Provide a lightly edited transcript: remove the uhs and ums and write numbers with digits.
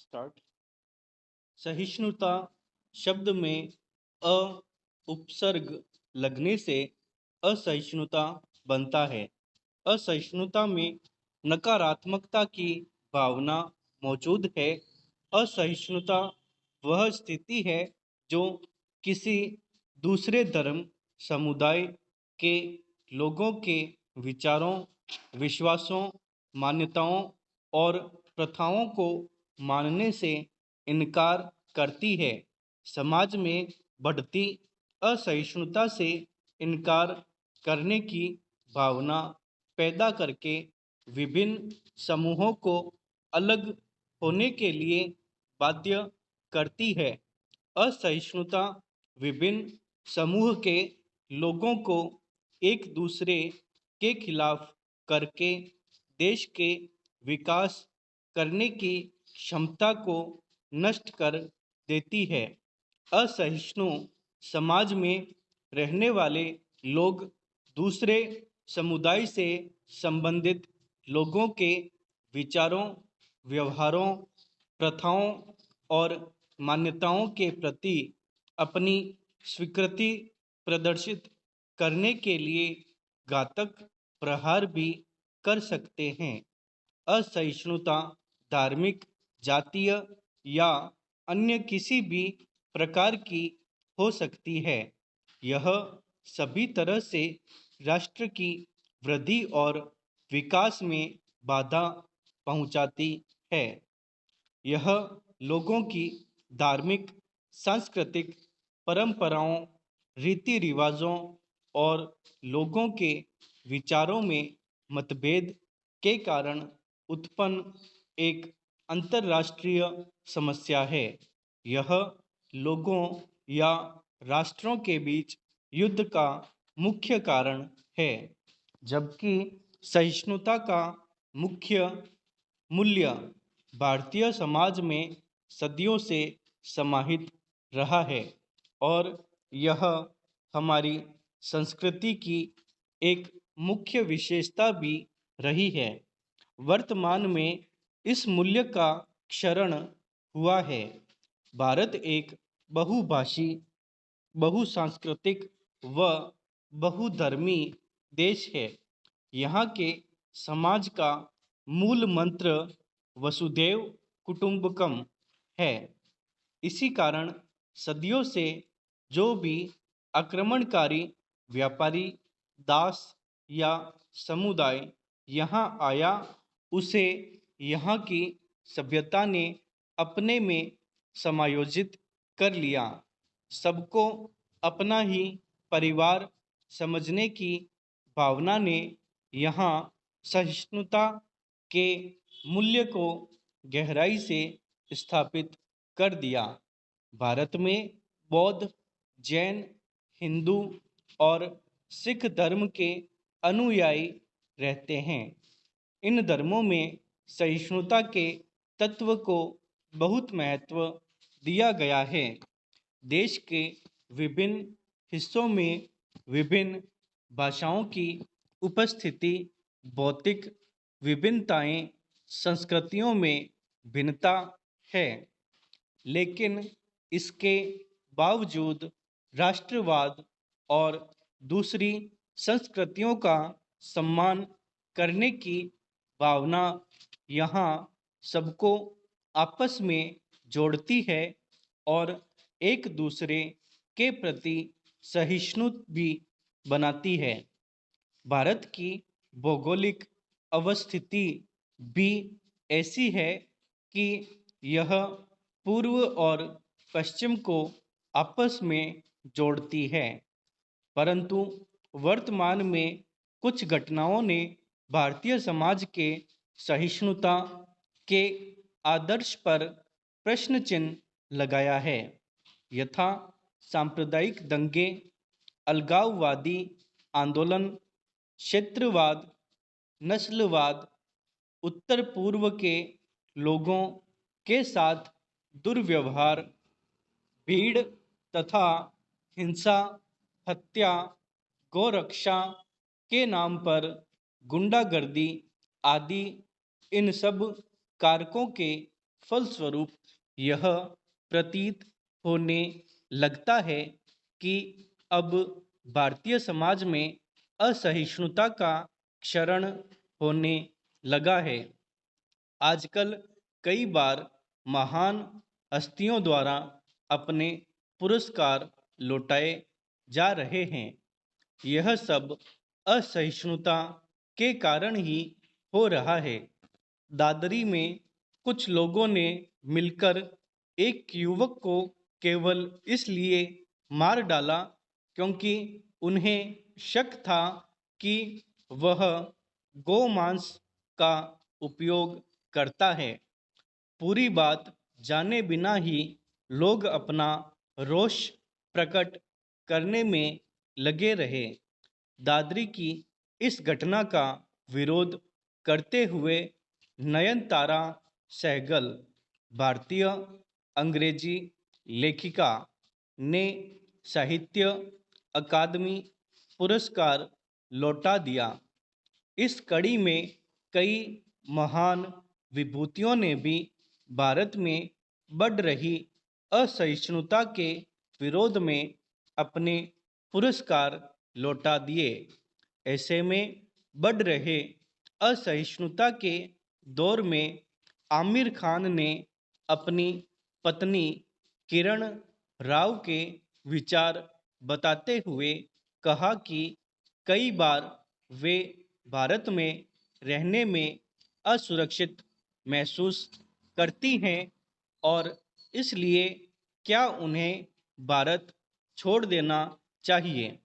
Start. सहिष्णुता शब्द में अ उपसर्ग लगने से असहिष्णुता बनता है। असहिष्णुता में नकारात्मकता की भावना मौजूद है। असहिष्णुता वह स्थिति है जो किसी दूसरे धर्म समुदाय के लोगों के विचारों, विश्वासों, मान्यताओं और प्रथाओं को मानने से इनकार करती है। समाज में बढ़ती असहिष्णुता से इनकार करने की भावना पैदा करके विभिन्न समूहों को अलग होने के लिए बाध्य करती है। असहिष्णुता विभिन्न समूह के लोगों को एक दूसरे के खिलाफ करके देश के विकास करने की क्षमता को नष्ट कर देती है। असहिष्णु समाज में रहने वाले लोग दूसरे समुदाय से संबंधित लोगों के विचारों, व्यवहारों, प्रथाओं और मान्यताओं के प्रति अपनी स्वीकृति प्रदर्शित करने के लिए घातक प्रहार भी कर सकते हैं। असहिष्णुता धार्मिक, जातीय या अन्य किसी भी प्रकार की हो सकती है। यह सभी तरह से राष्ट्र की वृद्धि और विकास में बाधा पहुंचाती है। यह लोगों की धार्मिक, सांस्कृतिक परंपराओं, रीति रिवाजों और लोगों के विचारों में मतभेद के कारण उत्पन्न एक अंतर्राष्ट्रीय समस्या है। यह लोगों या राष्ट्रों के बीच युद्ध का मुख्य कारण है, जबकि सहिष्णुता का मुख्य मूल्य भारतीय समाज में सदियों से समाहित रहा है और यह हमारी संस्कृति की एक मुख्य विशेषता भी रही है। वर्तमान में इस मूल्य का क्षरण हुआ है। भारत एक बहुभाषी, बहुसांस्कृतिक व बहुधर्मी देश है। यहाँ के समाज का मूल मंत्र वसुधैव कुटुंबकम है। इसी कारण सदियों से जो भी आक्रमणकारी व्यापारी, दास या समुदाय यहाँ आया, उसे यहाँ की सभ्यता ने अपने में समायोजित कर लिया। सबको अपना ही परिवार समझने की भावना ने यहाँ सहिष्णुता के मूल्य को गहराई से स्थापित कर दिया। भारत में बौद्ध, जैन, हिंदू और सिख धर्म के अनुयायी रहते हैं। इन धर्मों में सहिष्णुता के तत्व को बहुत महत्व दिया गया है। देश के विभिन्न हिस्सों में विभिन्न भाषाओं की उपस्थिति, भौतिक विभिन्नताएं, संस्कृतियों में भिन्नता है, लेकिन इसके बावजूद राष्ट्रवाद और दूसरी संस्कृतियों का सम्मान करने की भावना यहाँ सबको आपस में जोड़ती है और एक दूसरे के प्रति सहिष्णु भी बनाती है। भारत की भौगोलिक अवस्थिति भी ऐसी है कि यह पूर्व और पश्चिम को आपस में जोड़ती है, परंतु वर्तमान में कुछ घटनाओं ने भारतीय समाज के सहिष्णुता के आदर्श पर प्रश्न चिन्ह लगाया है। यथा सांप्रदायिक दंगे, अलगाववादी आंदोलन, क्षेत्रवाद, नस्लवाद, उत्तर पूर्व के लोगों के साथ दुर्व्यवहार, भीड़ तथा हिंसा, हत्या, गौरक्षा के नाम पर गुंडागर्दी आदि इन सब कारकों के फलस्वरूप यह प्रतीत होने लगता है कि अब भारतीय समाज में असहिष्णुता का क्षरण होने लगा है। आजकल कई बार महान हस्तियों द्वारा अपने पुरस्कार लौटाए जा रहे हैं। यह सब असहिष्णुता के कारण ही हो रहा है। दादरी में कुछ लोगों ने मिलकर एक युवक को केवल इसलिए मार डाला क्योंकि उन्हें शक था कि वह गोमांस का उपयोग करता है। पूरी बात जाने बिना ही लोग अपना रोष प्रकट करने में लगे रहे। दादरी की इस घटना का विरोध करते हुए नयनतारा सहगल, भारतीय अंग्रेजी लेखिका, ने साहित्य अकादमी पुरस्कार लौटा दिया। इस कड़ी में कई महान विभूतियों ने भी भारत में बढ़ रही असहिष्णुता के विरोध में अपने पुरस्कार लौटा दिए। ऐसे में बढ़ रहे असहिष्णुता के दौर में आमिर खान ने अपनी पत्नी किरण राव के विचार बताते हुए कहा कि कई बार वे भारत में रहने में असुरक्षित महसूस करती हैं और इसलिए क्या उन्हें भारत छोड़ देना चाहिए।